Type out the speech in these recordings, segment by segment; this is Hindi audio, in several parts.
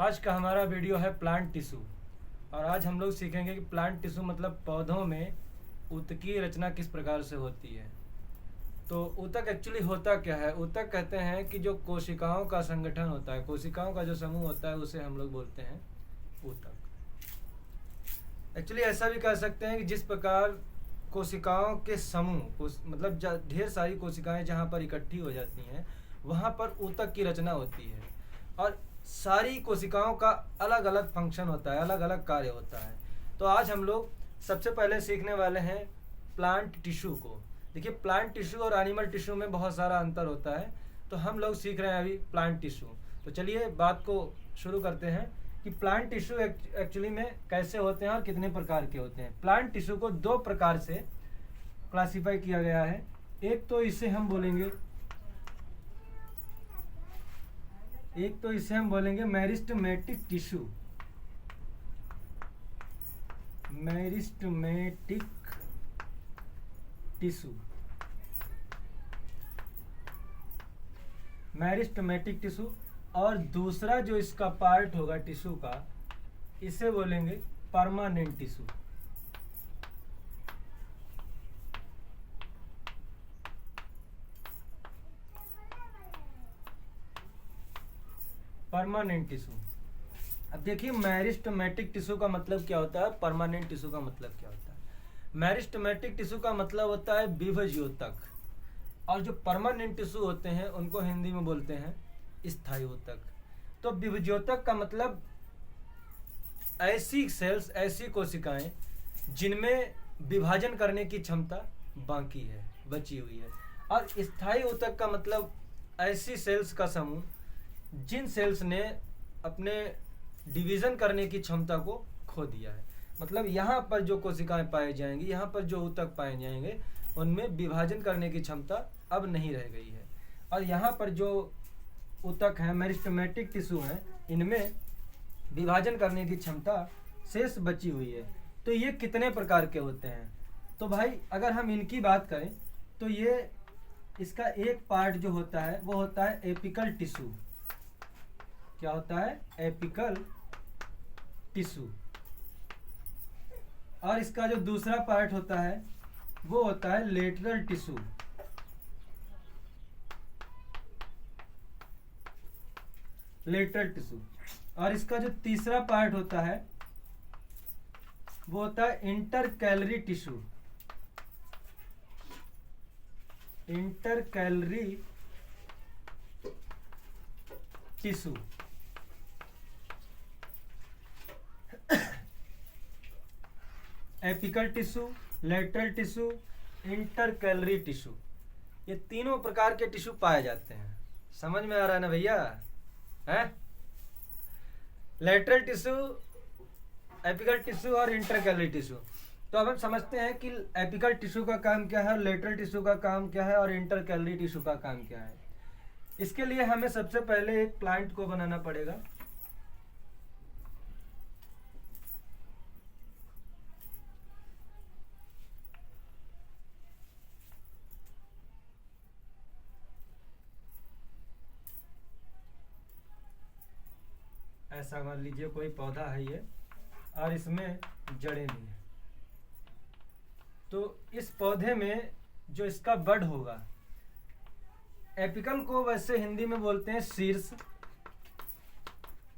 आज का हमारा वीडियो है प्लांट टिश्यू। और आज हम लोग सीखेंगे कि प्लांट टिश्यू मतलब पौधों में ऊतकीय रचना किस प्रकार से होती है। तो ऊतक एक्चुअली होता क्या है? ऊतक कहते हैं कि जो कोशिकाओं का संगठन होता है, कोशिकाओं का जो समूह होता है, उसे हम लोग बोलते हैं ऊतक। एक्चुअली ऐसा भी कह सकते हैं कि जिस प्रकार कोशिकाओं के समूह मतलब ढेर सारी कोशिकाएं जहाँ पर इकट्ठी हो जाती हैं वहाँ पर ऊतक की रचना होती है। और सारी कोशिकाओं का अलग अलग फंक्शन होता है, अलग अलग कार्य होता है। तो आज हम लोग सबसे पहले सीखने वाले हैं प्लांट टिश्यू को। देखिए, प्लांट टिश्यू और एनिमल टिश्यू में बहुत सारा अंतर होता है, तो हम लोग सीख रहे हैं अभी प्लांट टिश्यू। तो चलिए बात को शुरू करते हैं कि प्लांट टिश्यू एक्चुअली में कैसे होते हैं और कितने प्रकार के होते हैं। प्लांट टिश्यू को दो प्रकार से क्लासिफाई किया गया है। एक तो इसे हम बोलेंगे meristematic tissue. Meristematic tissue, meristematic tissue. और दूसरा जो इसका पार्ट होगा टिश्यू का, इसे बोलेंगे परमानेंट टिश्यू। Permanent tissue. अब देखिए, मेरिस्टेमेटिक टिश्यू का मतलब क्या होता है, परमानेंट टिश्यू का मतलब क्या होता है। मेरिस्टेमेटिक टिश्यू का मतलब होता है विभज्योतक, और जो परमानेंट टिश्यू होते हैं उनको हिंदी में बोलते हैं स्थायी ऊतक। तो विभज्योतक का मतलब ऐसी सेल्स, ऐसी कोशिकाएं जिनमें विभाजन करने की क्षमता बाकी है, बची हुई है। और स्थायी ऊतक का मतलब ऐसी सेल्स का समूह जिन सेल्स ने अपने डिवीजन करने की क्षमता को खो दिया है। मतलब यहाँ पर जो कोशिकाएं पाई जाएंगी, यहाँ पर जो ऊतक पाए जाएंगे, उनमें विभाजन करने की क्षमता अब नहीं रह गई है। और यहाँ पर जो ऊतक है, मेरिस्टेमेटिक टिश्यू है, इनमें विभाजन करने की क्षमता शेष बची हुई है। तो ये कितने प्रकार के होते हैं? तो भाई अगर हम इनकी बात करें तो ये इसका एक पार्ट जो होता है वो होता है एपिकल टिश्यू। क्या होता है? Apical tissue. और इसका जो दूसरा पार्ट होता है वो होता है लेटरल टिश्यू। Lateral tissue. और इसका जो तीसरा पार्ट होता है वो होता है intercalary tissue. Intercalary tissue. Apical tissue, lateral tissue, intercalary tissue, ये तीनों प्रकार के टिश्यू पाए जाते हैं। समझ में आ रहा है ना भैया? है लेटरल टिश्यू, एपिकल टिश्यू और इंटरकैलरी टिश्यू। तो अब हम समझते हैं कि एपिकल टिश्यू का काम क्या है, लेटरल टिश्यू का काम क्या है और इंटरकैलरी टिश्यू का काम क्या है। इसके लिए हमें सबसे पहले एक प्लांट को बनाना पड़ेगा। ऐसा मान लीजिए कोई पौधा है ये, और इसमें जड़ें भी हैं। तो इस पौधे में जो इसका बड होगा, एपिकल को वैसे हिंदी में बोलते हैं शीर्ष।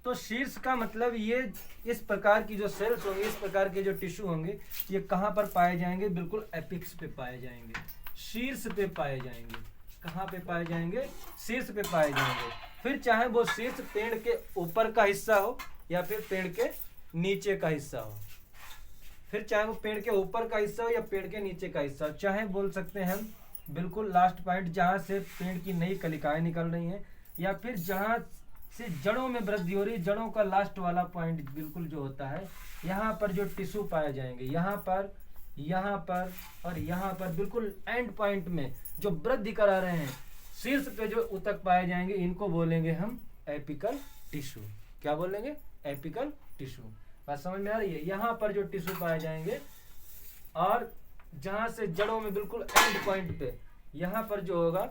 तो शीर्ष का मतलब ये इस प्रकार की जो सेल्स होंगे, इस प्रकार के जो टिश्यू होंगे, ये कहाँ पर पाए जाएंगे? बिल्कुल एपिक्स पे पाए जाएंगे, शीर्ष पे पाए जाएंगे। कहाँ पे पाए जाएंगे? शीर्ष पे पाए जाएंगे। फिर चाहे वो शीर्ष पेड़ के ऊपर का हिस्सा हो या फिर पेड़ के नीचे का हिस्सा हो, फिर चाहे वो पेड़ के ऊपर का हिस्सा हो या पेड़ के नीचे का हिस्सा हो, चाहे बोल सकते हैं हम बिल्कुल लास्ट पॉइंट जहाँ से पेड़ की नई कलिकाएं निकल रही हैं, या फिर जहाँ से जड़ों में वृद्धि हो रही है, जड़ों का लास्ट वाला पॉइंट बिल्कुल जो होता है, यहाँ पर जो टिश्यू पाए जाएंगे, यहाँ पर और यहाँ पर बिल्कुल एंड पॉइंट में जो वृद्धि करा रहे हैं, शीर्ष पे जो ऊतक पाए जाएंगे, इनको बोलेंगे हम एपिकल टिश्यू। क्या बोलेंगे? Apical tissue. बात समझ में आ रही है? यहाँ पर जो टिश्यू पाए जाएंगे और जहाँ से जड़ों में बिल्कुल एंड पॉइंट पे यहाँ पर जो होगा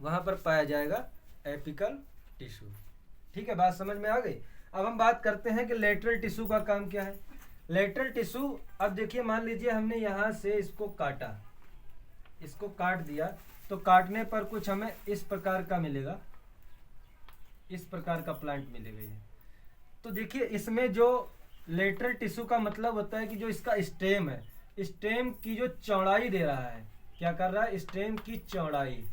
वहाँ पर पाया जाएगा एपिकल टिश्यू। ठीक है, बात समझ में आ गई। अब हम बात करते हैं कि लेटरल टिश्यू का काम क्या है। लेटरल टिश्यू, अब देखिए मान लीजिए हमने यहाँ से इसको काटा, इसको काट दिया, तो काटने पर कुछ हमें इस प्रकार का मिलेगा, इस प्रकार का प्लांट मिलेगा ये। तो देखिए इसमें जो लेटरल टिश्यू का मतलब होता है कि जो इसका स्टेम है, स्टेम की जो चौड़ाई दे रहा है, क्या कर रहा है, स्टेम की चौड़ाई,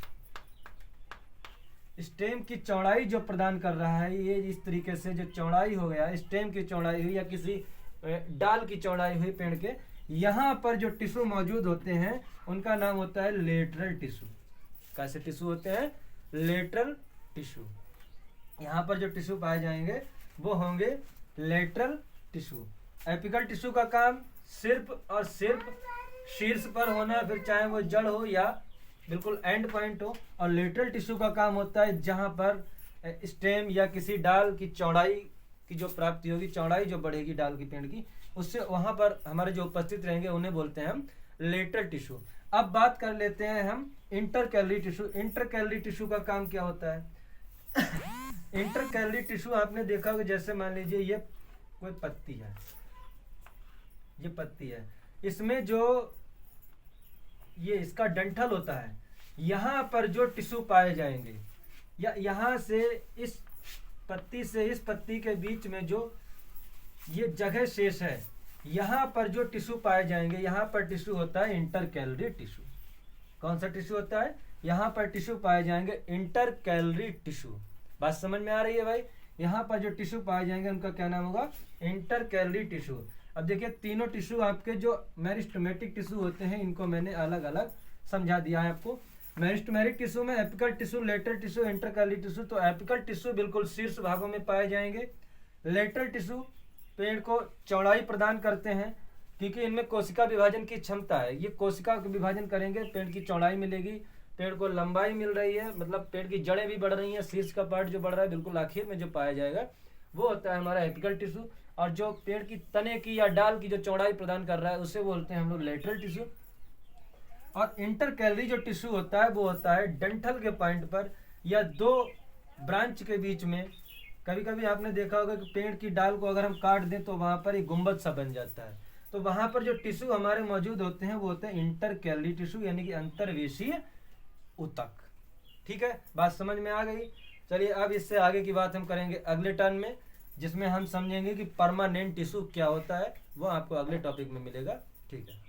स्टेम की चौड़ाई जो प्रदान कर रहा है, ये इस तरीके से जो चौड़ाई हो गया, स्टेम की चौड़ाई हुई या किसी डाल की चौड़ाई हुई पेड़ के, यहाँ पर जो टिश्यू मौजूद होते हैं उनका नाम होता है लेटरल टिश्यू। कैसे टिश्यू होते हैं, लेटरल टिश्यू। यहाँ पर जो टिश्यू पाए जाएंगे वो होंगे लेटरल टिश्यू। एपिकल टिश्यू का काम सिर्फ और सिर्फ शीर्ष पर होना, फिर चाहे वो जड़ हो या बिल्कुल एंड पॉइंट हो। और लेटरल टिश्यू का काम होता है जहां पर स्टेम या किसी डाल की चौड़ाई की जो प्राप्ति होगी, चौड़ाई जो बढ़ेगी डाल की पेड़ की, उससे वहां पर हमारे जो उपस्थित रहेंगे उन्हें बोलते हैं हम लेटरल टिश्यू। अब बात कर लेते हैं हम इंटरकैलरी टिश्यू। इंटरकैलरी टिश्यू का काम क्या होता है? इंटरकैलरी टिश्यू आपने देखा होगा, जैसे मान लीजिए ये कोई पत्ती है, ये पत्ती है, इसमें जो ये इसका डंठल होता है, यहाँ पर जो टिश्यू पाए जाएंगे, या यहाँ से इस पत्ती से इस पत्ती के बीच में जो ये जगह शेष है, यहाँ पर जो टिश्यू पाए जाएंगे, यहाँ पर टिश्यू होता है इंटरकैलरी टिश्यू। कौन सा टिश्यू होता है? यहाँ पर टिश्यू पाए जाएंगे इंटरकैलरी टिश्यू। बात समझ में आ रही है भाई? यहाँ पर जो टिश्यू पाए जाएंगे उनका क्या नाम होगा? Intercalary tissue. अब देखिए तीनों टिश्यू आपके जो मेरिस्टेमेटिक टिश्यू होते हैं, इनको मैंने अलग अलग समझा दिया है आपको। मेरिस्टेमेटिक टिश्यू में apical tissue, lateral tissue, intercalary tissue. तो एपिकल टिश्यू बिल्कुल शीर्ष भागों में पाए जाएंगे। लेटरल टिश्यू पेड़ को चौड़ाई प्रदान करते हैं, क्योंकि इनमें कोशिका विभाजन की क्षमता है। ये कोशिका विभाजन करेंगे, पेड़ की चौड़ाई मिलेगी, पेड़ को लंबाई मिल रही है, मतलब पेड़ की जड़ें भी बढ़ रही हैं, शीर्ष का पार्ट जो बढ़ रहा है, बिल्कुल आखिर में जो पाया जाएगा वो होता है हमारा एपिकल टिश्यू। और जो पेड़ की तने की या डाल की जो चौड़ाई प्रदान कर रहा है उसे बोलते हैं हम लोग लेटरल टिश्यू। और इंटरकैलरी जो टिश्यू होता है वो होता है डंठल के पॉइंट पर या दो ब्रांच के बीच में। कभी कभी आपने देखा होगा कि पेड़ की डाल को अगर हम काट दें तो वहां पर एक गुंबद सा बन जाता है। तो वहां पर जो टिश्यू हमारे मौजूद होते हैं वो होते हैं इंटरकैलरी टिश्यू, यानी कि अंतर्वेशीय ऊतक। ठीक है, बात समझ में आ गई? चलिए अब इससे आगे की बात हम करेंगे अगले टर्न में, जिसमें हम समझेंगे कि परमानेंट टिश्यू क्या होता है। वो आपको अगले टॉपिक में मिलेगा। ठीक है।